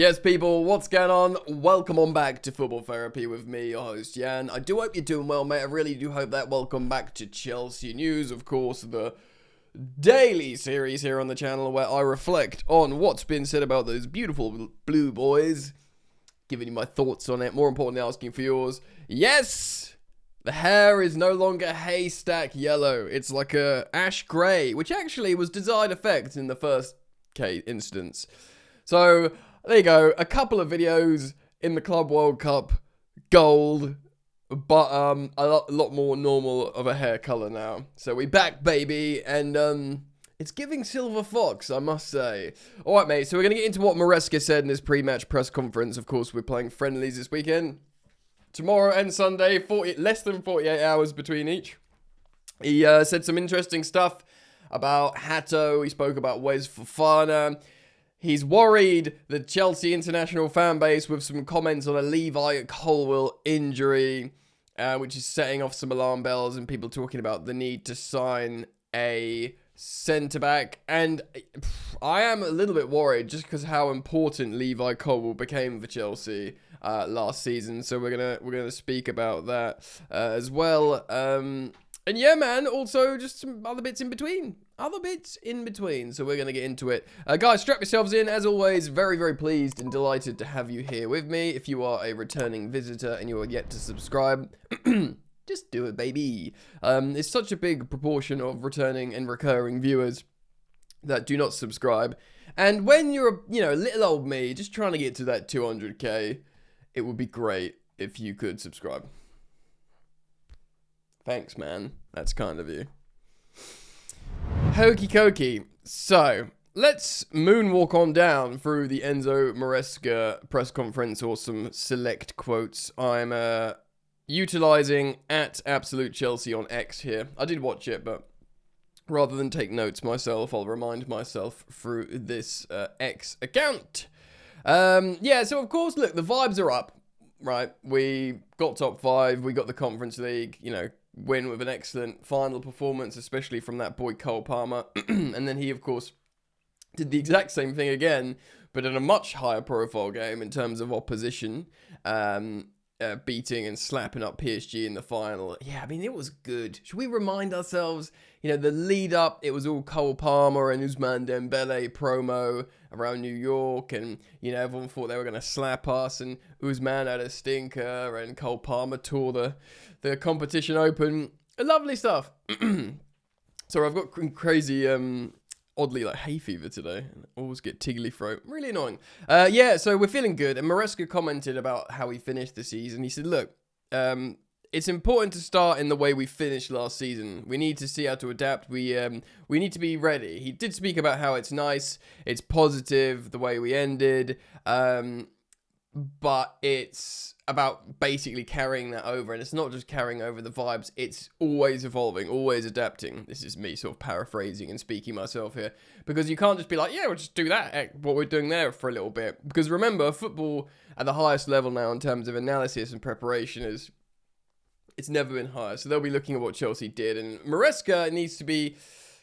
Yes, people, what's going on? Welcome on back to Football Therapy with me, your host, Jan. I do hope you're doing well, mate. I really do hope that. Welcome back to Chelsea News, of course, the daily series here on the channel where I reflect on what's been said about those beautiful blue boys, giving you my thoughts on it, more importantly, asking for yours. Yes! The hair is no longer haystack yellow. It's like a ash grey, which actually was desired effect in the first instance. So, there you go. A couple of videos in the Club World Cup gold, but a lot more normal of a hair colour now. So we back, baby, and it's giving Silver Fox, I must say. Alright, mate, so we're going to get into what Maresca said in his pre-match press conference. Of course, we're playing friendlies this weekend. Tomorrow and Sunday, less than 48 hours between each. He said some interesting stuff about Hato. He spoke about Wes Fofana. He's worried the Chelsea international fan base with some comments on a Levi Colwill injury, which is setting off some alarm bells and people talking about the need to sign a centre-back. And I am a little bit worried just because how important Levi Colwill became for Chelsea last season. So we're gonna speak about that as well. And yeah, man, also just some other bits in between. So we're going to get into it. Guys, strap yourselves in. As always, very, very pleased and delighted to have you here with me. If you are a returning visitor and you are yet to subscribe, just do it, baby. It's such a big proportion of returning and recurring viewers that do not subscribe. And when you're, little old me, just trying to get to that 200k, it would be great if you could subscribe. Thanks, man. That's kind of you. Hokey cokey. So, let's moonwalk on down through the Enzo Maresca press conference or some select quotes. I'm utilizing at Absolute Chelsea on X here. I did watch it, but rather than take notes myself, I'll remind myself through this X account. So of course, look, the vibes are up, right? We got top 5, we got the Conference League, win with an excellent final performance, especially from that boy Cole Palmer. And then he, of course, did the exact same thing again, but in a much higher profile game in terms of opposition, beating and slapping up PSG in the final. Yeah, I mean, it was good. Should we remind ourselves, the lead up, it was all Cole Palmer and Ousmane Dembele promo around New York, and, everyone thought they were going to slap us, and Ousmane had a stinker, and Cole Palmer tore the competition open. Lovely stuff. So I've got crazy, oddly, hay fever today. I always get tiggly throat. Really annoying. So we're feeling good. And Maresca commented about how he finished the season. He said, look, it's important to start in the way we finished last season. We need to see how to adapt. We need to be ready. He did speak about how it's nice, it's positive, the way we ended. But it's about basically carrying that over, and it's not just carrying over the vibes, it's always evolving, always adapting. This is me sort of paraphrasing and speaking myself here, because you can't just be like, yeah, we'll just do that, what we're doing there for a little bit. Because remember, football at the highest level now in terms of analysis and preparation it's never been higher. So they'll be looking at what Chelsea did, and Maresca needs to be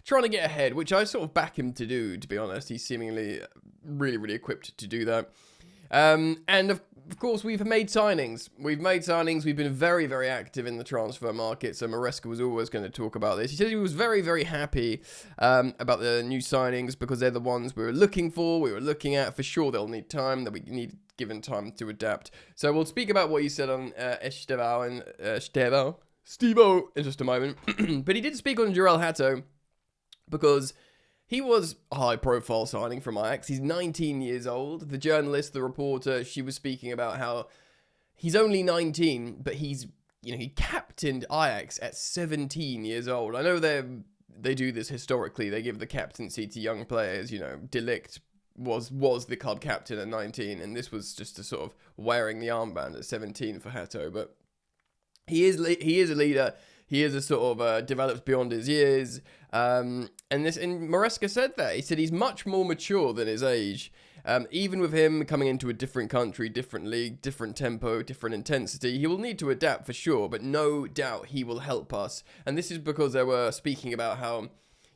trying to get ahead, which I sort of back him to do, to be honest. He's seemingly really, really equipped to do that. And of course, we've made signings. We've been very, very active in the transfer market. So Maresca was always going to talk about this. He said he was very, very happy about the new signings because they're the ones we were looking for, we were looking at. For sure, they'll need time, that we need given time to adapt. So we'll speak about what he said on Estevao and Estevao in just a moment. But he did speak on Jarell Hato because he was a high-profile signing from Ajax. He's 19 years old. The journalist, the reporter, she was speaking about how he's only 19, but he captained Ajax at 17 years old. I know they do this historically. They give the captaincy to young players. De Ligt was the club captain at 19, and this was just a sort of wearing the armband at 17 for Hato. But he is a leader. He is a sort of develops beyond his years. And Maresca said that. He said he's much more mature than his age. Even with him coming into a different country, different league, different tempo, different intensity, he will need to adapt for sure, but no doubt he will help us. And this is because they were speaking about how,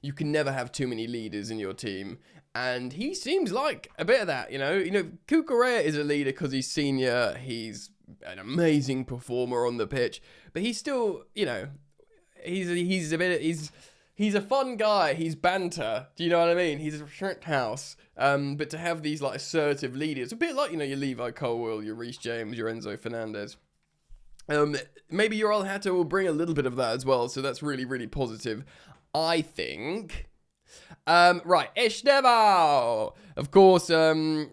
you can never have too many leaders in your team. And he seems like a bit of that, you know. Cucurella is a leader because he's senior. He's an amazing performer on the pitch, but he's still, you know, he's a fun guy. He's banter. Do you know what I mean? He's a shit house. But to have these like assertive leaders, a bit like, you know, your Levi Colwill, your Reece James, your Enzo Fernandez. Maybe your Al Hatter will bring a little bit of that as well. So that's really, really positive, I think. Right, Estevao. Of course,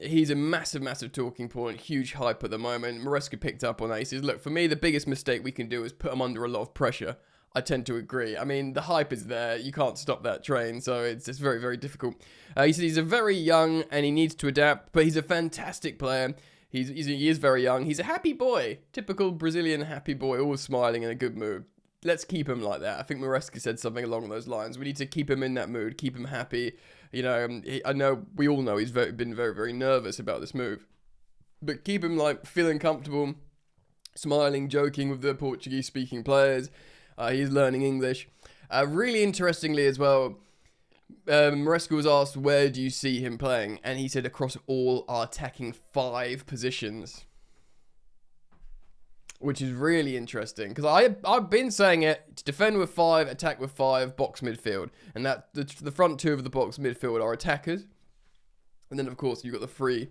he's a massive talking point, huge hype at the moment. Maresca picked up on that. He says, look, for me, the biggest mistake we can do is put him under a lot of pressure. I tend to agree. I mean, the hype is there. You can't stop that train, so it's very, very difficult. He said he's a very young and he needs to adapt, but he's a fantastic player. He is very young. He's a happy boy. Typical Brazilian happy boy, always smiling in a good mood. Let's keep him like that. I think Maresca said something along those lines. We need to keep him in that mood, keep him happy. You know, I know, we all know he's been very, very nervous about this move. But keep him, like, feeling comfortable, smiling, joking with the Portuguese-speaking players. He's learning English. Really interestingly as well, Maresca was asked, where do you see him playing? And he said across all our attacking 5 positions. Which is really interesting, because I've been saying it, to defend with 5, attack with 5, box midfield. And that the front 2 of the box midfield are attackers. And then, of course, you've got the 3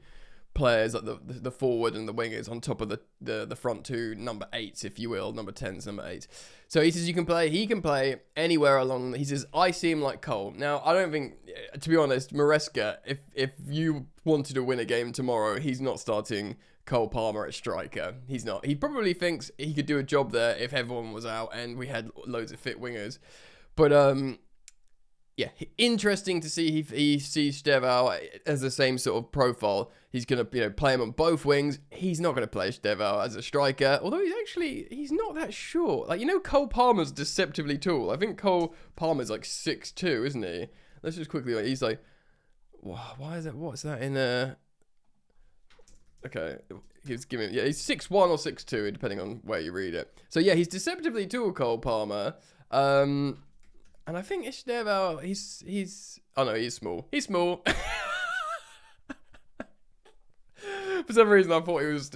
players, like the forward and the wingers on top of the front 2 number 8s, if you will, number 10s, number 8. So he says he can play anywhere along. He says, I see him like Cole. Now, I don't think, to be honest, Maresca, if you wanted to win a game tomorrow, he's not starting Cole Palmer at striker. He's not. He probably thinks he could do a job there if everyone was out and we had loads of fit wingers. But yeah, interesting to see he sees Estevao as the same sort of profile. He's gonna play him on both wings. He's not gonna play Estevao as a striker, although he's not that short. Like, Cole Palmer's deceptively tall. I think Cole Palmer's like 6'2", isn't he? Let's just quickly. He's like, why is that? What's that in there? Okay, he's 6'1" or 6'2", depending on where you read it. So yeah, he's deceptively tall, Cole Palmer. And I think Estevao, he's small. He's small. For some reason, I thought he was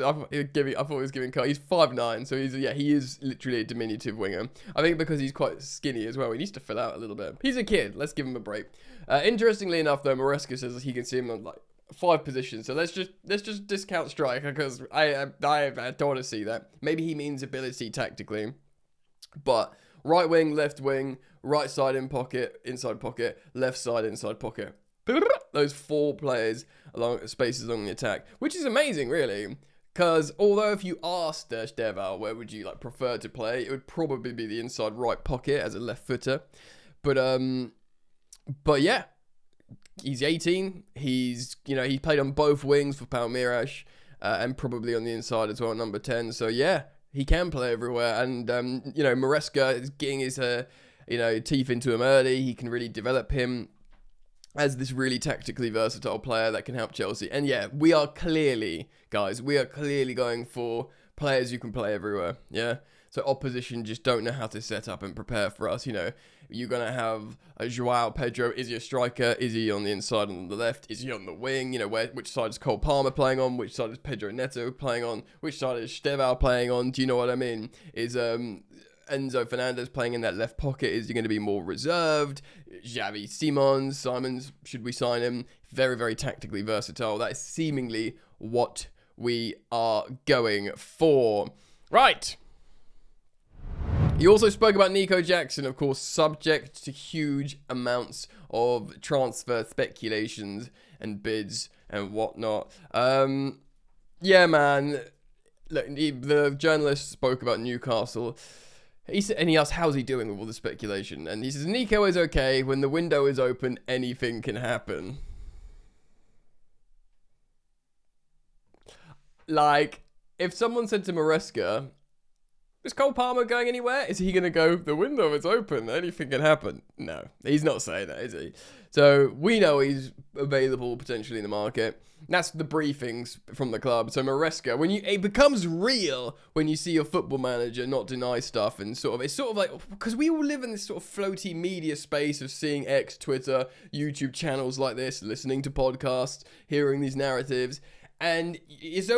giving Cole. He's 5'9", so he is literally a diminutive winger. I think because he's quite skinny as well, he needs to fill out a little bit. He's a kid. Let's give him a break. Interestingly enough, though, Maresca says he can see him on like 5 positions. So let's just discount striker, because I don't want to see that. Maybe he means ability tactically, but right wing, left wing, right side in pocket, inside pocket, left side inside pocket. Those 4 players along spaces along the attack, which is amazing, really. Because although if you asked Estevao where would you prefer to play, it would probably be the inside right pocket as a left footer. But yeah. He's 18. He's he played on both wings for Palmeiras, and probably on the inside as well, number 10. So yeah, he can play everywhere. And Moresca is getting his teeth into him early. He can really develop him as this really tactically versatile player that can help Chelsea. And yeah, we are clearly going for players who can play everywhere. Yeah. So opposition just don't know how to set up and prepare for us. You're going to have a Joao Pedro. Is he a striker? Is he on the inside and on the left? Is he on the wing? Which side is Cole Palmer playing on? Which side is Pedro Neto playing on? Which side is Estevao playing on? Do you know what I mean? Is Enzo Fernandez playing in that left pocket? Is he going to be more reserved? Xavi Simons, should we sign him? Very, very tactically versatile. That is seemingly what we are going for. Right. He also spoke about Nico Jackson, of course, subject to huge amounts of transfer speculations and bids and whatnot. Yeah, man. Look, the journalist spoke about Newcastle. He said, and he asked, how's he doing with all the speculation? And he says, Nico is okay. When the window is open, anything can happen. Like, if someone said to Maresca, Is Cole Palmer going anywhere? Is he going to go, the window is open, anything can happen? No, he's not saying that, is he? So we know he's available potentially in the market. That's the briefings from the club. So Maresca, it becomes real when you see your football manager not deny stuff, and it's sort of like, because we all live in this sort of floaty media space of seeing X, Twitter, YouTube channels like this, listening to podcasts, hearing these narratives. And it's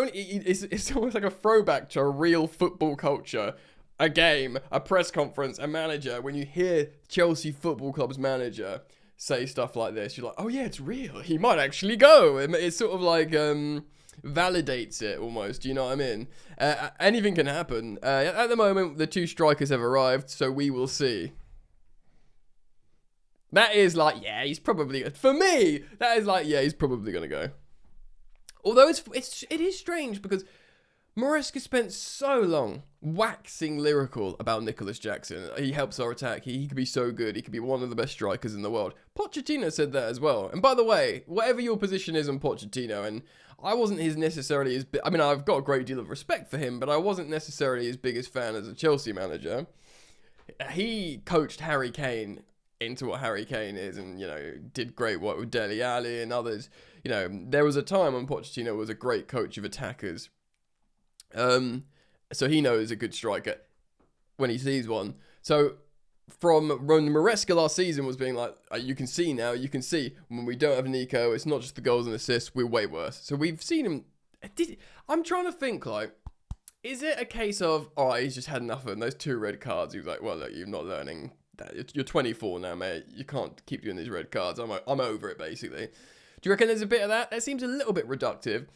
almost like a throwback to a real football culture, a game, a press conference, a manager. When you hear Chelsea Football Club's manager say stuff like this, you're like, oh yeah, it's real. He might actually go. It sort of like validates it almost. You know what I mean? Anything can happen. At the moment, the 2 strikers have arrived, so we will see. That is like, yeah, he's probably, for me, that is like, yeah, he's probably gonna go. Although it is strange because Moresca spent so long waxing lyrical about Nicholas Jackson. He helps our attack. He could be so good. He could be one of the best strikers in the world. Pochettino said that as well. And by the way, whatever your position is on Pochettino, and I wasn't necessarily as big. I mean, I've got a great deal of respect for him, but I wasn't necessarily his biggest fan as a Chelsea manager. He coached Harry Kane into what Harry Kane is, and did great work with Dele Alli and others. There was a time when Pochettino was a great coach of attackers. So he knows a good striker when he sees one. So from when Maresca last season was being like, you can see when we don't have Nico, it's not just the goals and assists, we're way worse. So we've seen him. I'm trying to think, like, is it a case of, he's just had enough of them, those 2 red cards? He was like, well, look, you're not learning that. You're 24 now, mate. You can't keep doing these red cards. I'm over it, basically. Do you reckon there's a bit of that? That seems a little bit reductive.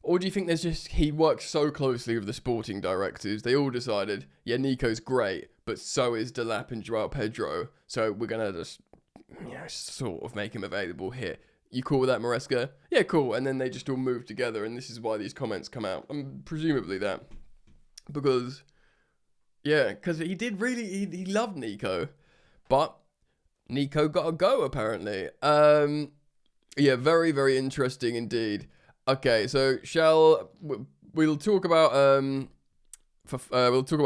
Or do you think he works so closely with the sporting directors, they all decided, yeah, Nico's great, but so is Delap and Joao Pedro, so we're going to just, sort of make him available here. You cool with that, Maresca? Yeah, cool. And then they just all move together, and this is why these comments come out. Presumably that. Because he did really, he loved Nico. But Nico got to go, apparently. Very, very interesting indeed. Okay, so we'll talk about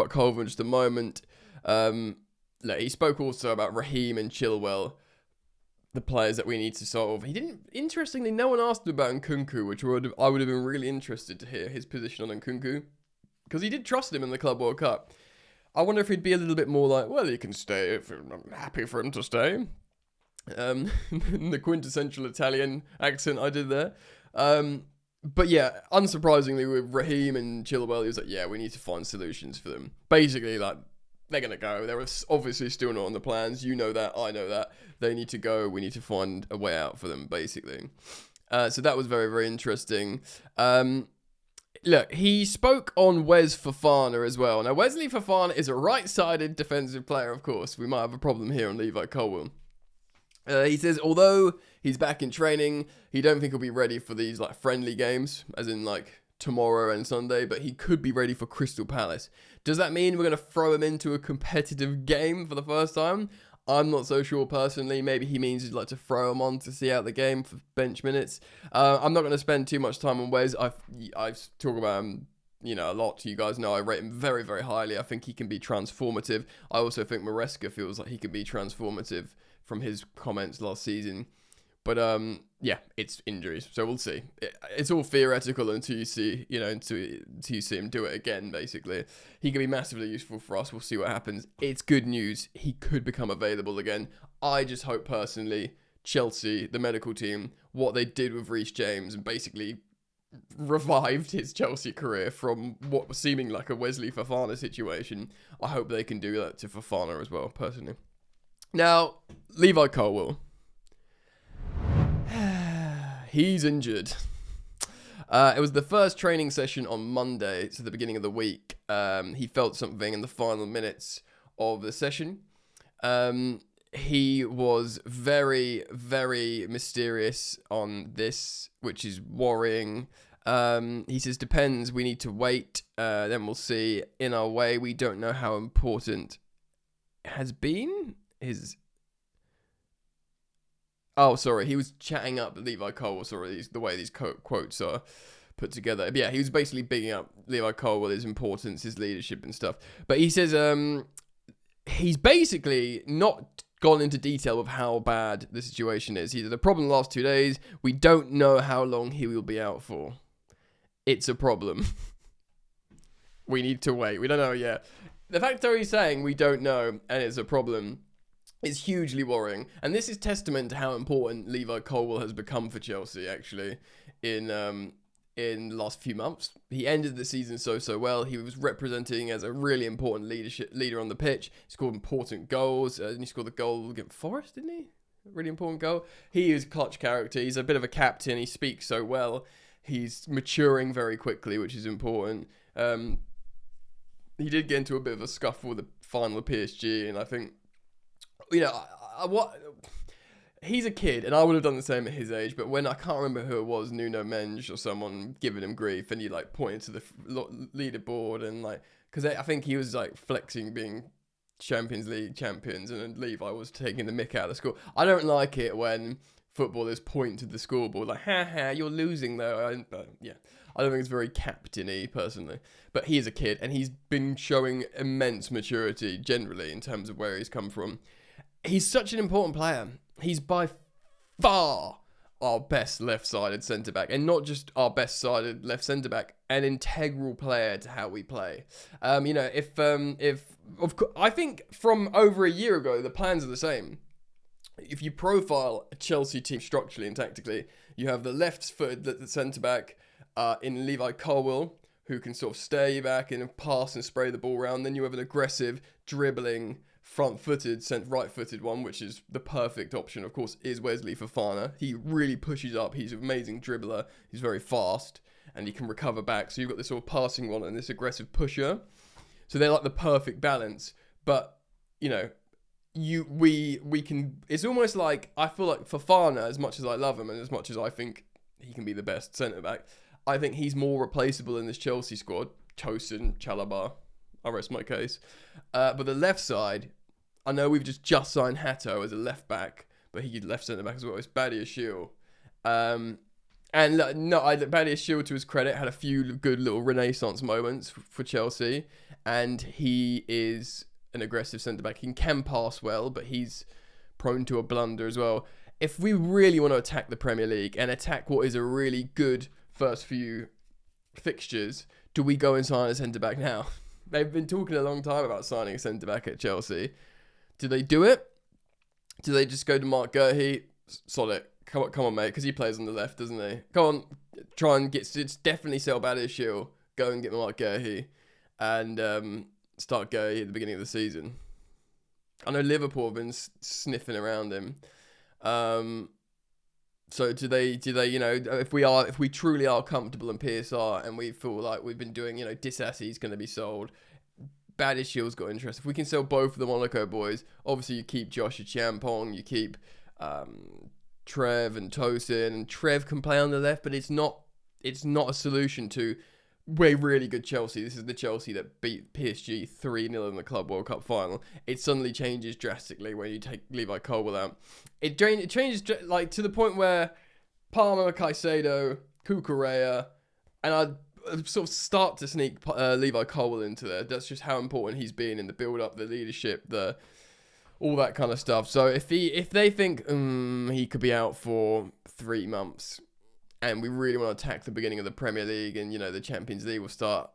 Culver in just a moment. He spoke also about Raheem and Chilwell, the players that we need to solve. He didn't. Interestingly, no one asked him about Nkunku, which I would have been really interested to hear his position on Nkunku, because he did trust him in the Club World Cup. I wonder if he'd be a little bit more like, well, he can stay if I'm happy for him to stay. The quintessential Italian accent I did there. But yeah, unsurprisingly with Raheem and Chilwell, he was like, yeah, we need to find solutions for them. Basically, like, they're going to go. They're obviously still not on the plans. You know that. I know that. They need to go. We need to find a way out for them, basically. So that was very, very interesting. Look, he spoke on Wes Fofana as well. Now, Wesley Fofana is a right-sided defensive player, of course. We might have a problem here on Levi Colwill. He says, although he's back in training, he don't think he'll be ready for these like friendly games, as in like tomorrow and Sunday, but he could be ready for Crystal Palace. Does that mean we're going to throw him into a competitive game for the first time? I'm not so sure personally. Maybe he means he'd like to throw him on to see out the game for bench minutes. I'm not going to spend too much time on Wes. I've talked about him, a lot. You guys know I rate him very, very highly. I think he can be transformative. I also think Maresca feels like he can be transformative from his comments last season. But it's injuries, so we'll see. It's all theoretical until you see, until you see him do it again. Basically, he can be massively useful for us. We'll see what happens. It's good news. He could become available again. I just hope personally, Chelsea, the medical team, what they did with Reece James and basically revived his Chelsea career from what was seeming like a Wesley Fofana situation. I hope they can do that to Fofana as well, personally. Now, Levi Colwill. He's injured. It was the first training session on Monday, so the beginning of the week. He felt something in the final minutes of the session. He was very, very mysterious on this, which is worrying. He says, depends, we need to wait, then we'll see. In our way, we don't know how important has been his... Oh, sorry, he was chatting up Levi Colwill, sorry, the way these quotes are put together. But yeah, he was basically bigging up Levi Colwill, his importance, his leadership and stuff. But he says he's basically not gone into detail of how bad the situation is. He said the problem the last 2 days, we don't know how long he will be out for. It's a problem. We need to wait. We don't know yet. The fact that he's saying we don't know and it's a problem is hugely worrying. And this is testament to how important Levi Colwill has become for Chelsea, actually, in the last few months. He ended the season so well. He was representing as a really important leader on the pitch. He scored important goals. And he scored the goal against Forest, didn't he? Really important goal. He is a clutch character. He's a bit of a captain. He speaks so well. He's maturing very quickly, which is important. He did get into a bit of a scuffle with the final of PSG, and I think, he's a kid, and I would have done the same at his age, but when, I can't remember who it was, Nuno Mendes or someone giving him grief, and he, pointed to the leaderboard, and, because I think he was, flexing being Champions League champions, and then Levi was taking the mick out of the school. I don't like it when footballers point to the scoreboard, you're losing, though. I don't think it's very captain-y, personally. But he is a kid, and he's been showing immense maturity, generally, in terms of where he's come from. He's such an important player. He's by far our best left-sided centre-back, and not just our best-sided left centre-back, an integral player to how we play. I think from over a year ago, the plans are the same. If you profile a Chelsea team structurally and tactically, you have the left-footed centre-back in Levi Colwill, who can sort of stay back and pass and spray the ball around. Then you have an aggressive, dribbling, front-footed, right-footed one, which is the perfect option, of course, is Wesley Fofana. He really pushes up. He's an amazing dribbler. He's very fast, and he can recover back. So you've got this sort of passing one and this aggressive pusher. So they're like the perfect balance. But, we can, it's almost like, I feel like Fofana, as much as I love him and as much as I think he can be the best centre-back, I think he's more replaceable in this Chelsea squad. Tosin, Chalobah, I rest my case. But the left side, I know we've just signed Hato as a left back, but he's left centre back as well. It's Badiashile. Badiashile, to his credit, had a few good little renaissance moments for Chelsea, and he is an aggressive centre back. He can pass well, but he's prone to a blunder as well. If we really want to attack the Premier League and attack what is a really good first few fixtures, do we go and sign a centre-back now? They've been talking a long time about signing a centre-back at Chelsea. Do they do it? Do they just go to Mark Guehi? Solid. Come on, mate, because he plays on the left, doesn't he? Come on, try and it's definitely sell Badiashile. Go and get Mark Guehi and start Guehi at the beginning of the season. I know Liverpool have been sniffing around him. So do they, if we truly are comfortable in PSR and we feel like we've been doing, Disassy's going to be sold, Badiashile's got interest. If we can sell both of the Monaco boys, obviously you keep Joshua Champong, you keep Trev and Tosin, and Trev can play on the left, but it's not a solution to we're really good Chelsea. This is the Chelsea that beat PSG 3-0 in the Club World Cup final. It suddenly changes drastically when you take Levi Colwill out. It changes to the point where Palmer, Caicedo, Cucurella, and I'd sort of start to sneak Levi Colwill into there. That's just how important he's been in the build-up, the leadership, all that kind of stuff. So if they think he could be out for 3 months, and we really want to attack the beginning of the Premier League and, the Champions League will start,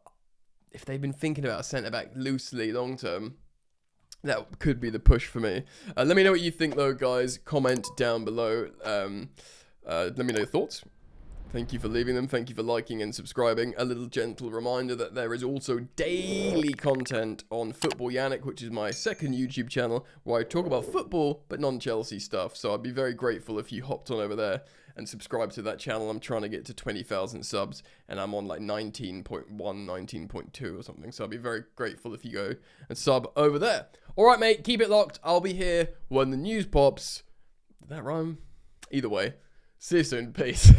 if they've been thinking about a centre-back loosely long-term, that could be the push for me. Let me know what you think, though, guys. Comment down below. Let me know your thoughts. Thank you for leaving them. Thank you for liking and subscribing. A little gentle reminder that there is also daily content on Football Yannick, which is my second YouTube channel, where I talk about football, but non-Chelsea stuff. So I'd be very grateful if you hopped on over there and subscribe to that channel. I'm trying to get to 20,000 subs, and I'm on 19.1, 19.2 or something. So I'd be very grateful if you go and sub over there. All right, mate, keep it locked. I'll be here when the news pops. Did that rhyme? Either way, see you soon. Peace.